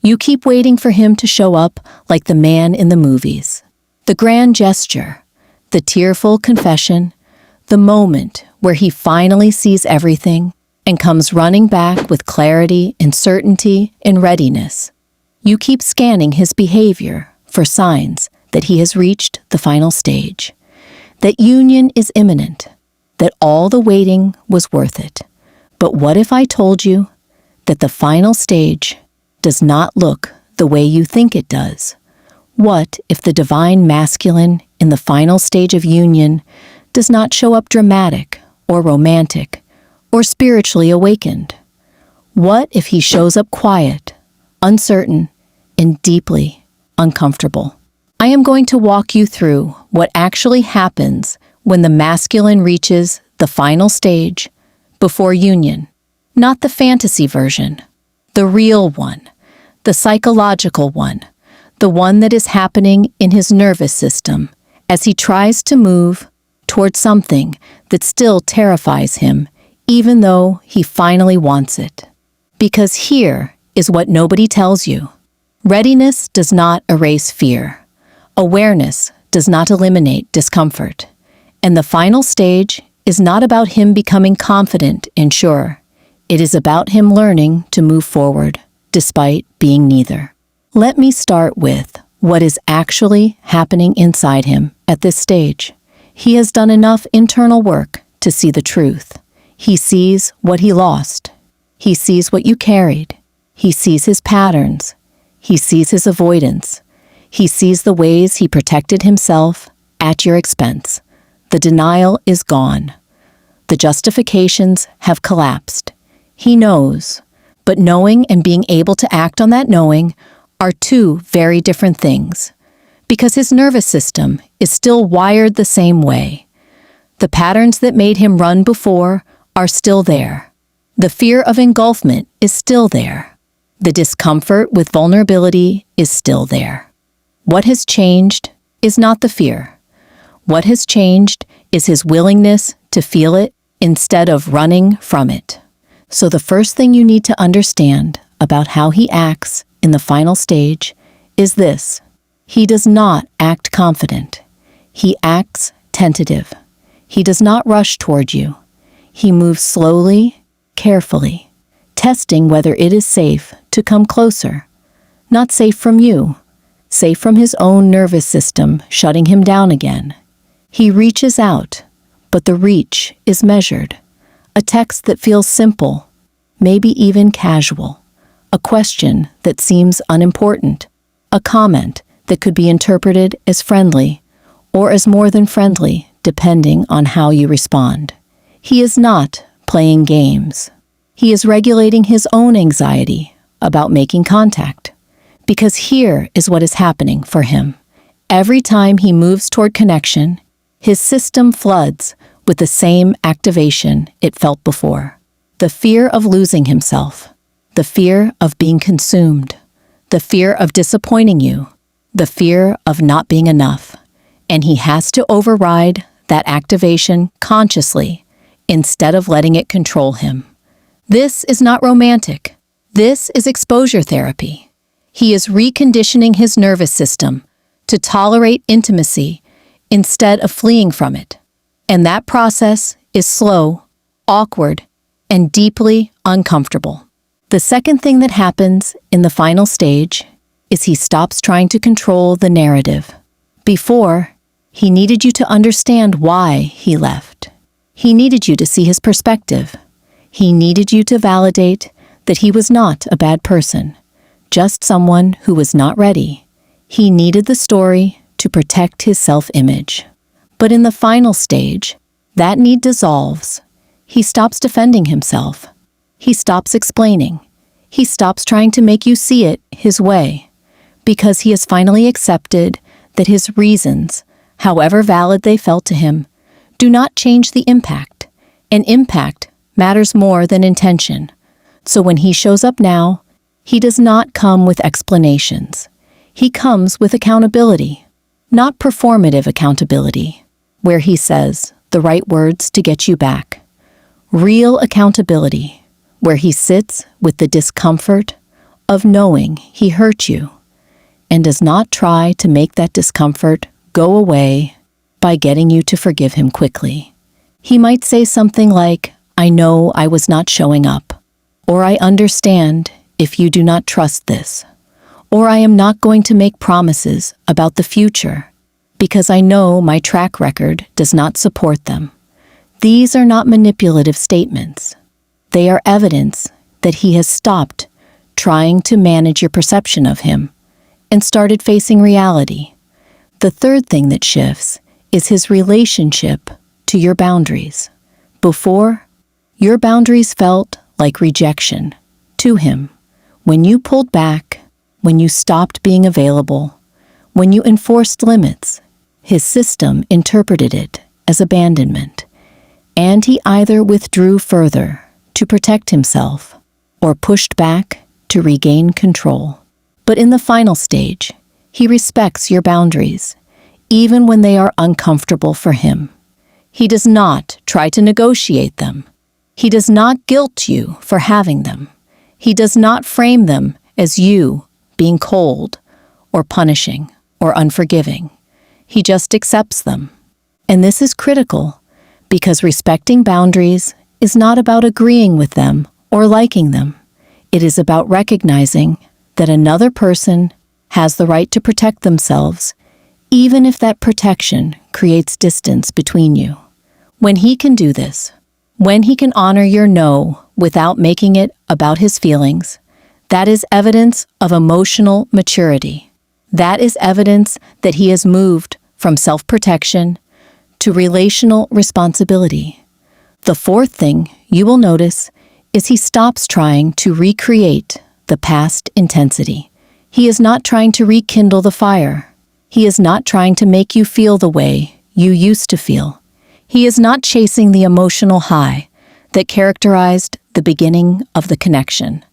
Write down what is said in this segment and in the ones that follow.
You keep waiting for him to show up like the man in the movies. The grand gesture, the tearful confession, the moment where he finally sees everything and comes running back with clarity and certainty and readiness. You keep scanning his behavior for signs that he has reached the final stage, that union is imminent, that all the waiting was worth it. But what if I told you that the final stage does not look the way you think it does? What if the divine masculine in the final stage of union does not show up dramatic or romantic or spiritually awakened? What if he shows up quiet, uncertain, and deeply uncomfortable? I am going to walk you through what actually happens when the masculine reaches the final stage before union. Not the fantasy version, the real one, the psychological one, the one that is happening in his nervous system as he tries to move toward something that still terrifies him, even though he finally wants it. Because here is what nobody tells you. Readiness does not erase fear. Awareness does not eliminate discomfort. And the final stage is not about him becoming confident and sure. It is about him learning to move forward, despite being neither. Let me start with what is actually happening inside him at this stage. He has done enough internal work to see the truth. He sees what he lost. He sees what you carried. He sees his patterns. He sees his avoidance. He sees the ways he protected himself at your expense. The denial is gone. The justifications have collapsed. He knows, but knowing and being able to act on that knowing are two very different things, because his nervous system is still wired the same way. The patterns that made him run before are still there. The fear of engulfment is still there. The discomfort with vulnerability is still there. What has changed is not the fear. What has changed is his willingness to feel it instead of running from it. So the first thing you need to understand about how he acts in the final stage is this. He does not act confident. He acts tentative. He does not rush toward you. He moves slowly, carefully, testing whether it is safe to come closer. Not safe from you, safe from his own nervous system shutting him down again. He reaches out, but the reach is measured. A text that feels simple, maybe even casual. A question that seems unimportant. A comment that could be interpreted as friendly or as more than friendly, depending on how you respond. He is not playing games. He is regulating his own anxiety about making contact. Because here is what is happening for him. Every time he moves toward connection, his system floods with the same activation it felt before. The fear of losing himself, the fear of being consumed, the fear of disappointing you, the fear of not being enough. And he has to override that activation consciously instead of letting it control him. This is not romantic. This is exposure therapy. He is reconditioning his nervous system to tolerate intimacy instead of fleeing from it. And that process is slow, awkward, and deeply uncomfortable. The second thing that happens in the final stage is he stops trying to control the narrative. Before, he needed you to understand why he left. He needed you to see his perspective. He needed you to validate that he was not a bad person, just someone who was not ready. He needed the story to protect his self-image. But in the final stage, that need dissolves. He stops defending himself. He stops explaining. He stops trying to make you see it his way, because he has finally accepted that his reasons, however valid they felt to him, do not change the impact. And impact matters more than intention. So when he shows up now, he does not come with explanations. He comes with accountability, not performative accountability, where he says the right words to get you back. Real accountability, where he sits with the discomfort, of knowing he hurt you, and does not try to make that discomfort go away by getting you to forgive him quickly. He might say something like, "I know I was not showing up," or "I understand if you do not trust this," or "I am not going to make promises about the future because I know my track record does not support them." These are not manipulative statements. They are evidence that he has stopped trying to manage your perception of him and started facing reality. The third thing that shifts is his relationship to your boundaries. Before, your boundaries felt like rejection to him. When you pulled back, when you stopped being available, when you enforced limits, his system interpreted it as abandonment, and he either withdrew further to protect himself or pushed back to regain control. But in the final stage, he respects your boundaries, even when they are uncomfortable for him. He does not try to negotiate them. He does not guilt you for having them. He does not frame them as you being cold or punishing or unforgiving. He just accepts them. And this is critical because respecting boundaries is not about agreeing with them or liking them. It is about recognizing that another person has the right to protect themselves, even if that protection creates distance between you. When he can do this, when he can honor your no without making it about his feelings, that is evidence of emotional maturity. That is evidence that he has moved from self-protection to relational responsibility. The fourth thing you will notice is he stops trying to recreate the past intensity. He is not trying to rekindle the fire. He is not trying to make you feel the way you used to feel. He is not chasing the emotional high that characterized the beginning of the connection,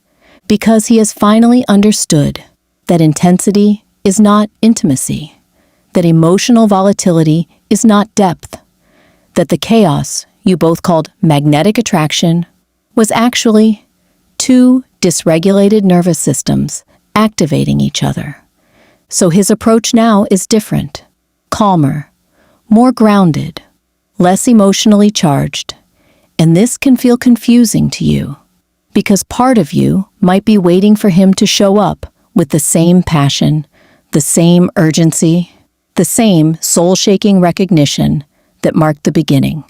because he has finally understood that intensity is not intimacy, that emotional volatility is not depth, that the chaos you both called magnetic attraction was actually two dysregulated nervous systems activating each other. So his approach now is different, calmer, more grounded, less emotionally charged, and this can feel confusing to you because part of you might be waiting for him to show up with the same passion, the same urgency, the same soul-shaking recognition that marked the beginning.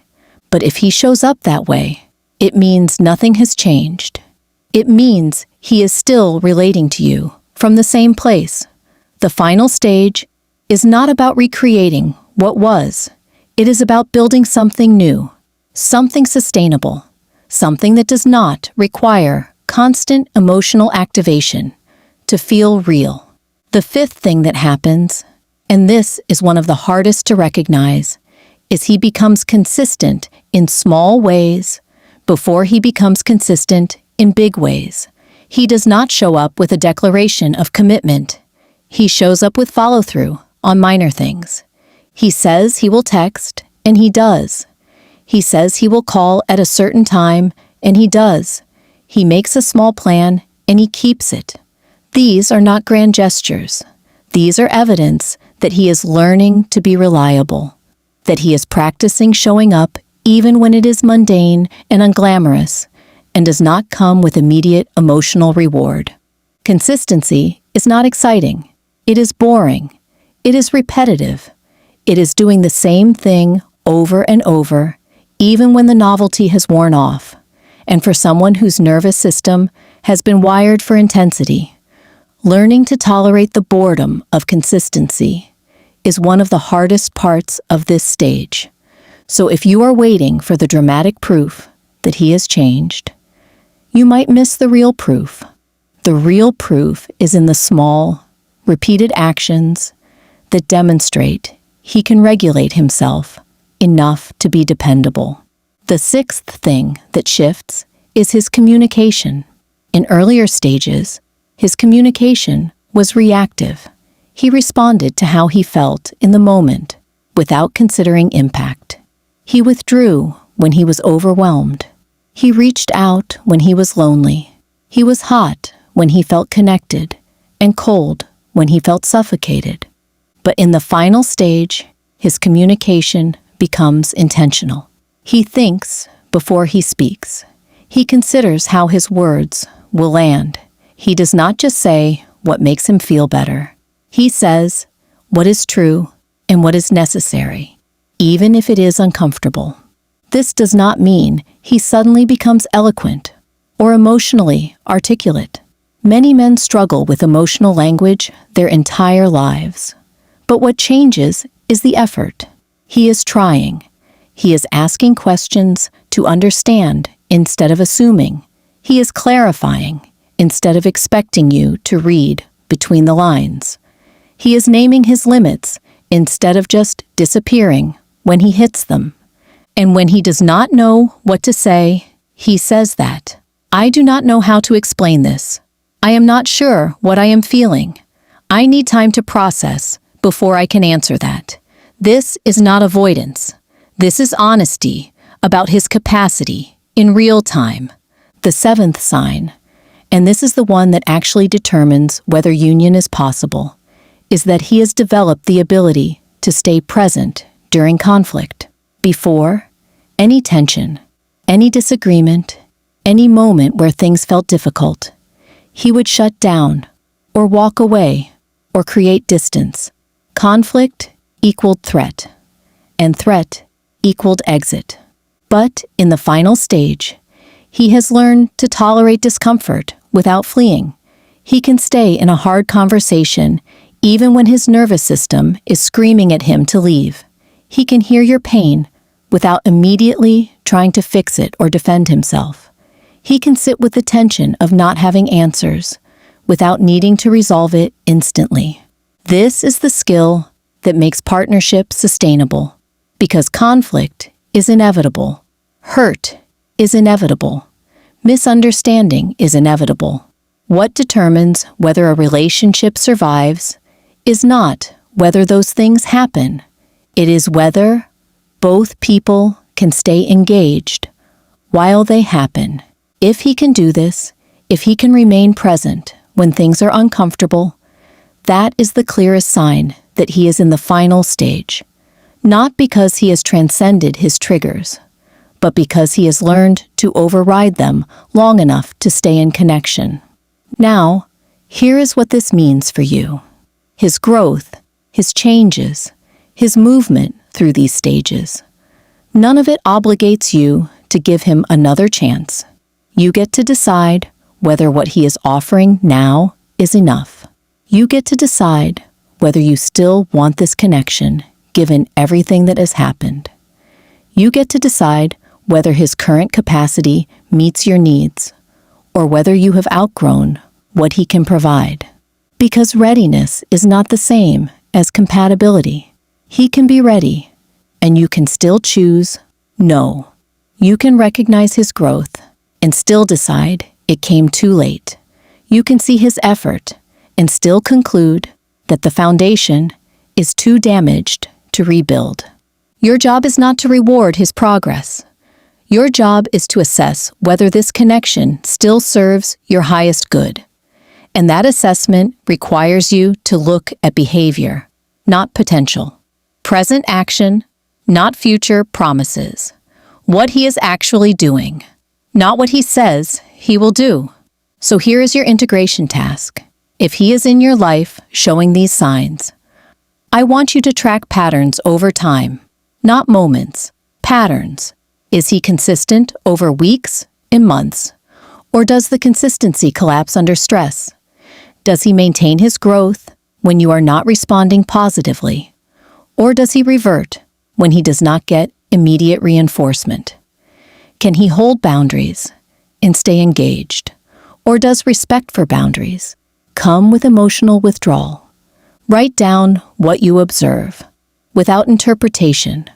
But if he shows up that way, it means nothing has changed. It means he is still relating to you from the same place. The final stage is not about recreating what was. It is about building something new, something sustainable, something that does not require constant emotional activation to feel real. The fifth thing that happens, and this is one of the hardest to recognize, is he becomes consistent in small ways before he becomes consistent in big ways. He does not show up with a declaration of commitment. He shows up with follow-through on minor things. He says he will text, and he does. He says he will call at a certain time, and he does. He makes a small plan, and he keeps it. These are not grand gestures. These are evidence that he is learning to be reliable, that he is practicing showing up even when it is mundane and unglamorous, and does not come with immediate emotional reward. Consistency is not exciting. It is boring. It is repetitive. It is doing the same thing over and over, even when the novelty has worn off. And for someone whose nervous system has been wired for intensity, learning to tolerate the boredom of consistency is one of the hardest parts of this stage. So if you are waiting for the dramatic proof that he has changed, you might miss the real proof. The real proof is in the small, repeated actions that demonstrate he can regulate himself enough to be dependable. The sixth thing that shifts is his communication. In earlier stages, his communication was reactive. He responded to how he felt in the moment without considering impact. He withdrew when he was overwhelmed. He reached out when he was lonely. He was hot when he felt connected, and cold when he felt suffocated. But in the final stage, his communication becomes intentional. He thinks before he speaks. He considers how his words will land. He does not just say what makes him feel better. He says what is true and what is necessary, even if it is uncomfortable. This does not mean he suddenly becomes eloquent or emotionally articulate. Many men struggle with emotional language their entire lives. But what changes is the effort. He is trying. He is asking questions to understand instead of assuming. He is clarifying instead of expecting you to read between the lines. He is naming his limits instead of just disappearing when he hits them. And when he does not know what to say, he says that. I do not know how to explain this. I am not sure what I am feeling. I need time to process before I can answer that. This is not avoidance. This is honesty about his capacity in real time. The seventh sign, and this is the one that actually determines whether union is possible, is that he has developed the ability to stay present during conflict. Before, any tension, any disagreement, any moment where things felt difficult, he would shut down, or walk away, or create distance. Conflict equaled threat, and threat equaled exit. But in the final stage, he has learned to tolerate discomfort without fleeing. He can stay in a hard conversation even when his nervous system is screaming at him to leave. He can hear your pain without immediately trying to fix it or defend himself. He can sit with the tension of not having answers without needing to resolve it instantly. This is the skill that makes partnership sustainable, because conflict is inevitable, hurt is inevitable, misunderstanding is inevitable. What determines whether a relationship survives is not whether those things happen. It is whether both people can stay engaged while they happen. If he can do this, if he can remain present when things are uncomfortable, that is the clearest sign that he is in the final stage. Not because he has transcended his triggers, but because he has learned to override them long enough to stay in connection. Now, here is what this means for you. His growth, his changes, his movement through these stages. None of it obligates you to give him another chance. You get to decide whether what he is offering now is enough. You get to decide whether you still want this connection given everything that has happened. You get to decide whether his current capacity meets your needs, or whether you have outgrown what he can provide. Because readiness is not the same as compatibility. He can be ready, and you can still choose no. You can recognize his growth and still decide it came too late. You can see his effort and still conclude that the foundation is too damaged to rebuild. Your job is not to reward his progress. Your job is to assess whether this connection still serves your highest good. And that assessment requires you to look at behavior, not potential. Present action, not future promises. What he is actually doing, not what he says he will do. So here is your integration task. If he is in your life showing these signs, I want you to track patterns over time, not moments, patterns. Is he consistent over weeks and months? Or does the consistency collapse under stress? Does he maintain his growth when you are not responding positively? Or does he revert when he does not get immediate reinforcement? Can he hold boundaries and stay engaged? Or does respect for boundaries come with emotional withdrawal? Write down what you observe, without interpretation,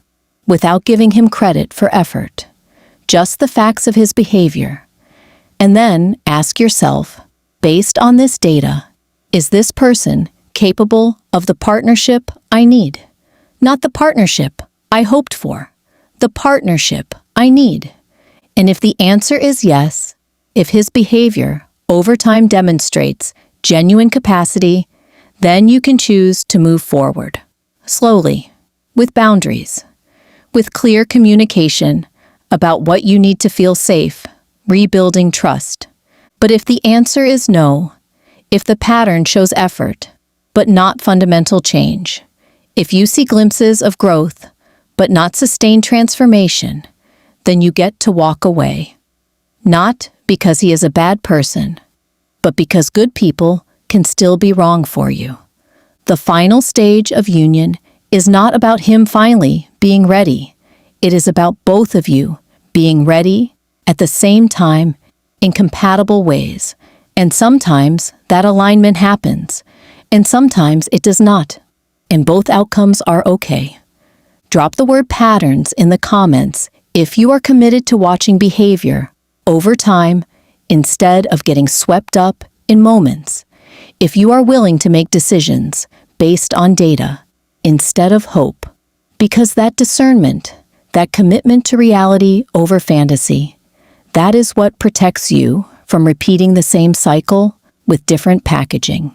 without giving him credit for effort, just the facts of his behavior. And then ask yourself, based on this data, is this person capable of the partnership I need? Not the partnership I hoped for, the partnership I need. And if the answer is yes, if his behavior Overtime demonstrates genuine capacity, then you can choose to move forward. Slowly, with boundaries, with clear communication about what you need to feel safe, rebuilding trust. But if the answer is no, if the pattern shows effort, but not fundamental change, if you see glimpses of growth, but not sustained transformation, then you get to walk away. Not because he is a bad person, but because good people can still be wrong for you. The final stage of union is not about him finally being ready. It is about both of you being ready at the same time in compatible ways. And sometimes that alignment happens, and sometimes it does not. And both outcomes are okay. Drop the word patterns in the comments if you are committed to watching behavior over time instead of getting swept up in moments. If you are willing to make decisions based on data instead of hope. Because that discernment, that commitment to reality over fantasy, that is what protects you from repeating the same cycle with different packaging.